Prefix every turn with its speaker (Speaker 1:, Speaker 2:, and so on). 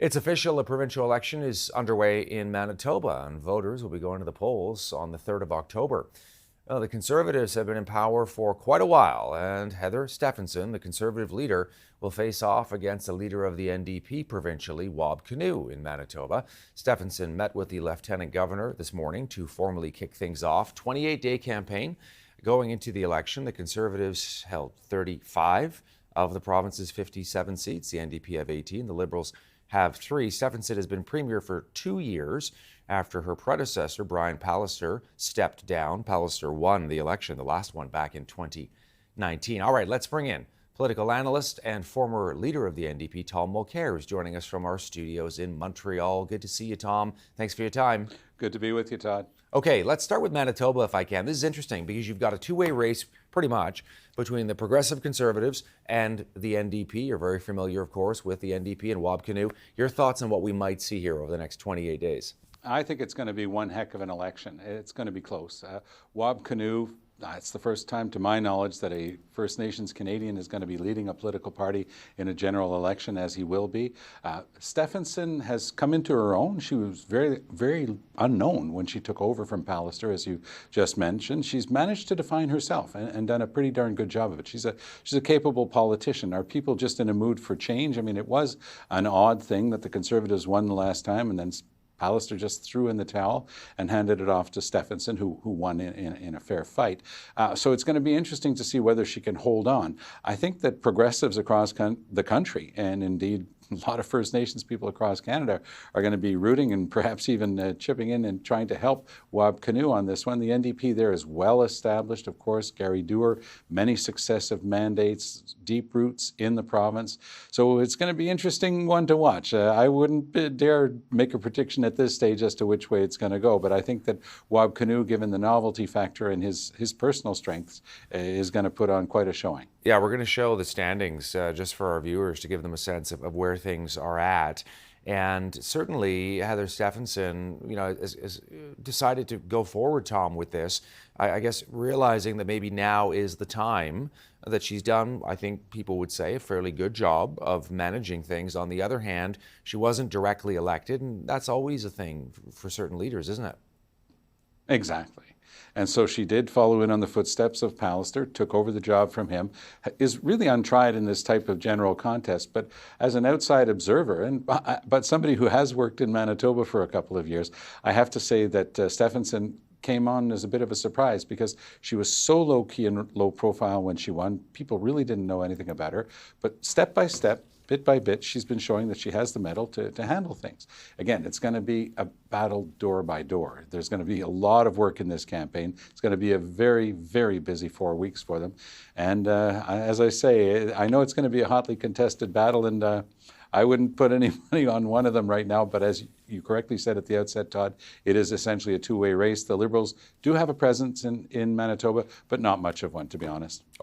Speaker 1: It's official, a provincial election is underway in Manitoba, and voters will be going to the polls on the 3rd of October. The Conservatives have been in power for quite a while, and Heather Stephenson, the Conservative leader, will face off against the leader of the NDP provincially, Wab Kinew, in Manitoba. Stephenson met with the Lieutenant Governor this morning to formally kick things off. 28-day campaign going into the election. The Conservatives held 35 of the province's 57 seats. The NDP have 18. The Liberals have 3. Stephenson has been premier for 2 years after her predecessor, Brian Pallister, stepped down. Pallister won the election, the last one back in 2019. All right, let's bring in political analyst and former leader of the NDP, Tom Mulcair, who's joining us from our studios in Montreal. Good to see you, Tom. Thanks for your time.
Speaker 2: Good to be with you, Todd.
Speaker 1: Okay, let's start with Manitoba if I can. This is interesting because you've got a two-way race, pretty much, between the Progressive Conservatives and the NDP. You're very familiar, of course, with the NDP and Wab Kinew. Your thoughts on what we might see here over the next 28 days?
Speaker 2: I think it's going to be one heck of an election. It's going to be close. Wab Kinew, it's the first time to my knowledge that a First Nations Canadian is going to be leading a political party in a general election, as he will be. Stephenson has come into her own. She was very, very unknown when she took over from Pallister, as you just mentioned. She's managed to define herself and done a pretty darn good job of it. She's a capable politician. Are people just in a mood for change? I mean, it was an odd thing that the Conservatives won the last time and then Pallister just threw in the towel and handed it off to Stephenson, who won in a fair fight. So it's going to be interesting to see whether she can hold on. I think that progressives across the country, and indeed a lot of First Nations people across Canada, are going to be rooting and perhaps even chipping in and trying to help Wab Kinew on this one. The NDP there is well established, of course. Gary Dewar, many successive mandates, deep roots in the province. So it's going to be an interesting one to watch. I wouldn't dare make a prediction at this stage as to which way it's going to go, but I think that Wab Kinew, given the novelty factor and his personal strengths, is going to put on quite a showing.
Speaker 1: Yeah, we're going to show the standings just for our viewers to give them a sense of where things are at. And certainly Heather Stephenson, has decided to go forward, Tom, with this. I guess realizing that maybe now is the time that she's done, I think people would say, a fairly good job of managing things. On the other hand, she wasn't directly elected, and that's always a thing for certain leaders, isn't it?
Speaker 2: Exactly. And so she did follow in on the footsteps of Pallister, took over the job from him, is really untried in this type of general contest. But as an outside observer, but somebody who has worked in Manitoba for a couple of years, I have to say that Stephenson came on as a bit of a surprise because she was so low-key and low profile when she won. People really didn't know anything about her. But step by step, bit by bit, she's been showing that she has the mettle to handle things. Again, it's going to be a battle door by door. There's going to be a lot of work in this campaign. It's going to be a very, very busy 4 weeks for them. And as I say, I know it's going to be a hotly contested battle, and I wouldn't put any money on one of them right now, but as you correctly said at the outset, Todd, it is essentially a two-way race. The Liberals do have a presence in Manitoba, but not much of one, to be honest.